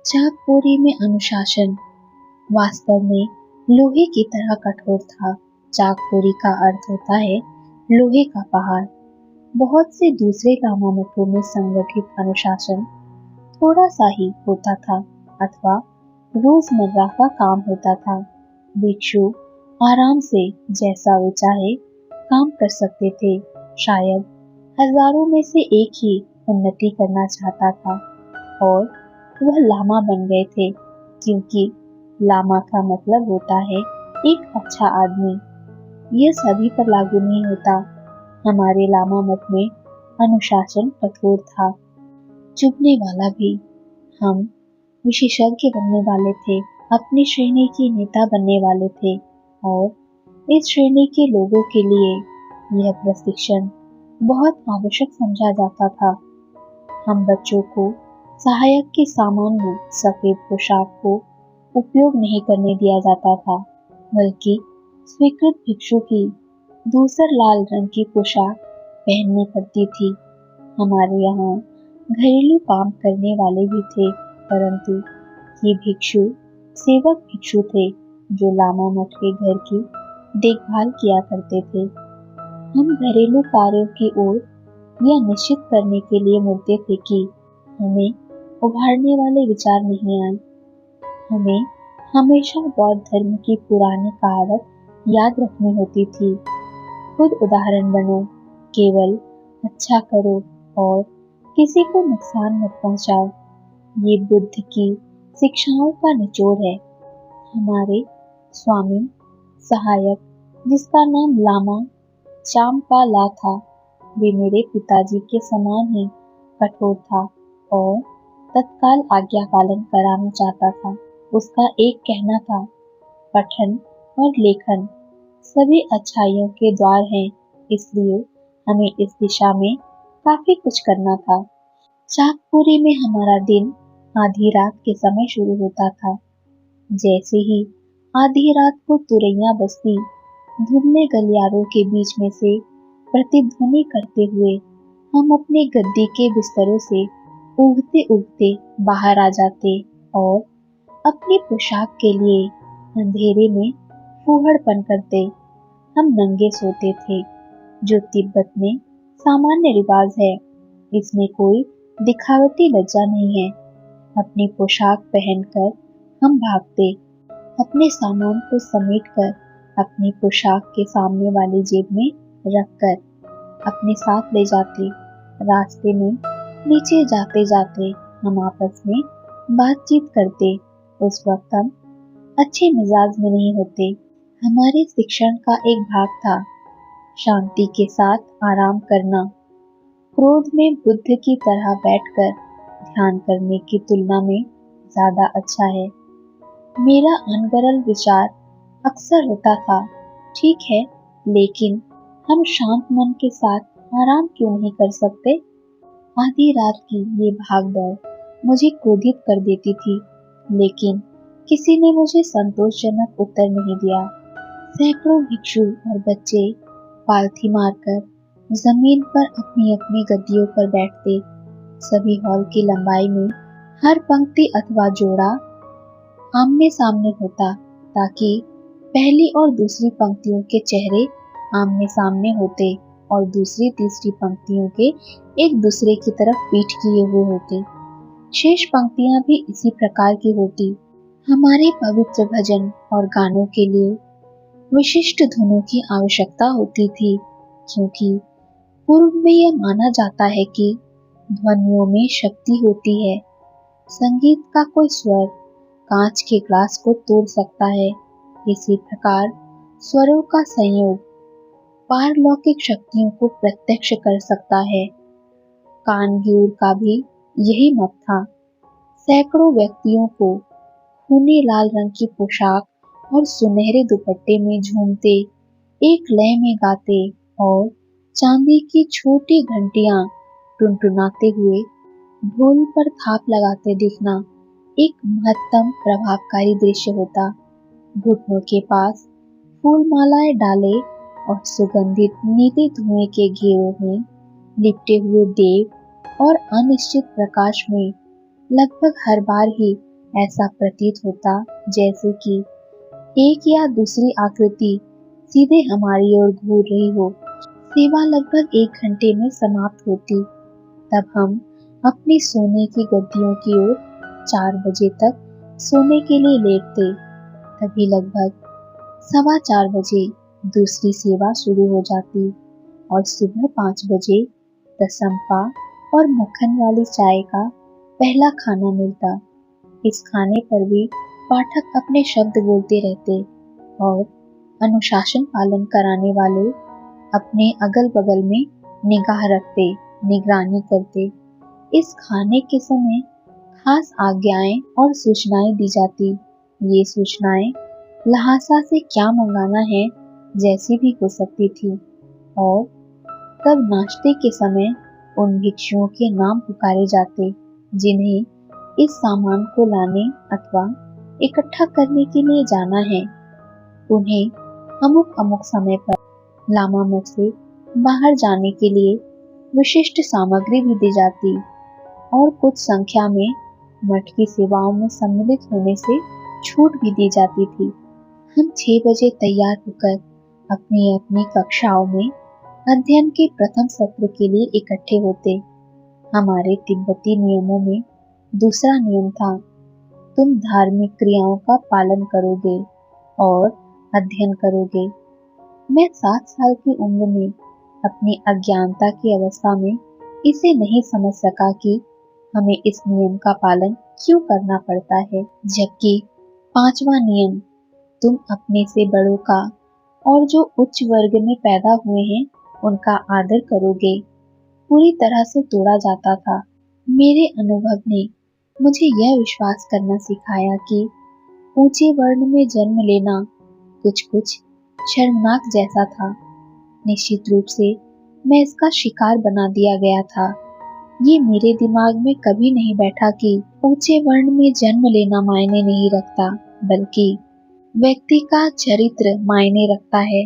चाकपोरी में अनुशासन वास्तव में लोहे की तरह कठोर था। चाकपोरी का अर्थ होता है लोहे का पहाड़। बहुत से दूसरे लामा मठों में संगठित अनुशासन थोड़ा सा ही होता था अथवा रोजमर्रा का काम होता था। भिक्षु आराम से जैसा वे चाहे काम कर सकते थे। शायद हजारों में से एक ही उन्नति करना चाहता था और वह लामा बन गए थे, क्योंकि लामा का मतलब होता है एक अच्छा आदमी। यह सभी पर लागू नहीं होता। हमारे लामा मत में अनुशासन कठोर था, चुभने वाला भी। हम विशेषज्ञ बनने वाले थे, अपनी श्रेणी के नेता बनने वाले थे और इस श्रेणी के लोगों के लिए यह प्रशिक्षण बहुत आवश्यक समझा जाता था। हम बच्चों को सहायक के सामान्य सफेद पोशाक को उपयोग नहीं करने दिया जाता था, बल्कि स्वीकृत भिक्षु की दूसर लाल रंग की पोशाक पहननी पड़ती थी। हमारे यहाँ घरेलू काम करने वाले भी थे, परंतु ये भिक्षु सेवक भिक्षु थे जो लामा मठ के घर की देखभाल किया करते थे। हम घरेलू कार्यों की ओर यह निश्चित करने के लिए मुड़ते थे कि हमें उभारने वाले विचार नहीं आए। हमें हमेशा बौद्ध धर्म की पुरानी कहावत याद रखनी होती थी, खुद उदाहरण बनो, केवल अच्छा करो और किसी को नुकसान मत पहुंचाओ। ये बुद्ध की शिक्षाओं का निचोड़ है। हमारे स्वामी सहायक, जिसका नाम लामा चामपाला था, वे मेरे पिताजी के समान ही कठोर था और तत्काल आज्ञा पालन कराना चाहता था। उसका एक कहना था, पठन और लेखन सभी अच्छाइयों के द्वार हैं, इसलिए हमें इस दिशा में काफी कुछ करना था। चाकपुरी में हमारा दिन आधी रात के समय शुरू होता था। जैसे ही आधी रात को तुरैया बस्ती धुंधले गलियारों के बीच में से प्रतिध्वनि करते हुए हम अपने गद्दी के बिस्तरों से उगते उगते बाहर आ जाते और अपनी पोशाक के लिए अंधेरे में फूहड़पन करते। हम नंगे सोते थे, जो तिब्बत में सामान्य रिवाज है। इसमें कोई दिखावटी लज्जा नहीं है। अपनी पोशाक पहनकर हम भागते, अपने सामान को समेटकर अपनी पोशाक के सामने वाली जेब में रखकर अपने साथ ले जाते। रास्ते में नीचे जाते जाते हम आपस में बातचीत करते। उस वक्त हम अच्छे मिजाज में नहीं होते। हमारे शिक्षण का एक भाग था शांति के साथ आराम करना। क्रोध में बुद्ध की तरह बैठकर ध्यान करने की तुलना में ज्यादा अच्छा है। मेरा अनगरल विचार अक्सर होता था, ठीक है, लेकिन हम शांत मन के साथ आराम क्यों नहीं कर सकते? आधी रात की ये भागदौड़ मुझे क्रोधित कर देती थी, लेकिन किसी ने मुझे संतोषजनक उत्तर नहीं दिया। सैकड़ों भिक्षु और बच्चे पालथी मारकर जमीन पर अपनी अपनी गद्दियों पर बैठते। सभी हॉल की लंबाई में हर पंक्ति अथवा जोड़ा आमने सामने होता, ताकि पहली और दूसरी पंक्तियों के चेहरे आमने सामने होते और दूसरी तीसरी पंक्तियों के एक दूसरे की तरफ पीठ किए हुए होते। शेष पंक्तियां भी इसी प्रकार की होती। हमारे पवित्र भजन और गानों के लिए विशिष्ट धुनों की आवश्यकता होती थी, क्योंकि पूर्व में यह माना जाता है कि ध्वनियों में शक्ति होती है। संगीत का कोई स्वर कांच के ग्लास को तोड़ सकता है। इसी प्रकार स्वरों का संयोग पारलौकिक शक्तियों को प्रत्यक्ष कर सकता है। कानग्यूर का भी यही मत था। सैकड़ों व्यक्तियों को खूनी लाल रंग की पोशाक और सुनहरे दुपट्टे में झूमते, एक लय में गाते और चांदी की छोटी घंटियां टुनटुनाते हुए ढोल पर थाप लगाते देखना एक महत्तम प्रभावकारी दृश्य होता। घुटनों के पास फूल मालाएं डाले और सुगंधित नीले धुएं के घेरों में लिपटे हुए देव और अनिश्चित प्रकाश में लगभग हर बार ही ऐसा प्रतीत होता जैसे कि एक या दूसरी आकृति सीधे हमारी ओर घूर रही हो। सेवा लगभग 1 घंटे में समाप्त होती। तब हम अपनी सोने की गद्दियों की ओर 4 बजे तक सोने के लिए लेटते। तभी लगभग 4:15 बजे दूसरी सेवा शुरू हो जाती और सुबह 5 बजे रसम्पा और मक्खन वाली चाय का पहला खाना मिलता। इस खाने पर भी पाठक अपने शब्द बोलते रहते और अनुशासन पालन कराने वाले अपने अगल बगल में निगाह रखते, निगरानी करते। इस खाने के समय खास आज्ञाएं और सूचनाएं दी जाती। ये सूचनाएं लहासा से क्या मंगाना है जैसी भी हो सकती थी। और तब नाश्ते के समय उन भिक्षुओं के नाम पुकारे जाते जिन्हें इस सामान को लाने अथवा इकट्ठा करने के लिए जाना है। उन्हें अमुक अमुक समय पर लामा मठ से बाहर जाने के लिए विशिष्ट सामग्री भी दी जाती और कुछ संख्या में मठ की सेवाओं में सम्मिलित होने से छूट भी दी जाती थी। हम 6 बजे तैयार होकर अपनी अपनी कक्षाओं में अध्ययन के प्रथम सत्र के लिए इकट्ठे होते। हमारे तिब्बती नियमों में दूसरा नियम था, तुम धार्मिक क्रियाओं का पालन करोगे और अध्ययन करोगे। मैं 7 साल की उम्र में अपनी अज्ञानता की अवस्था में इसे नहीं समझ सका कि हमें इस नियम का पालन क्यों करना पड़ता है, जबकि 5वां नियम, तुम अपने से बड़ों का और जो उच्च वर्ग में पैदा हुए हैं उनका आदर करोगे, पूरी तरह से तोड़ा जाता था। मेरे अनुभव ने मुझे यह विश्वास करना सिखाया कि ऊंचे वर्ण में जन्म लेना कुछ कुछ शर्मनाक जैसा था। निश्चित रूप से मैं इसका शिकार बना दिया गया था। ये मेरे दिमाग में कभी नहीं बैठा कि ऊंचे वर्ण में जन्म लेना मायने नहीं रखता, बल्कि व्यक्ति का चरित्र मायने रखता है।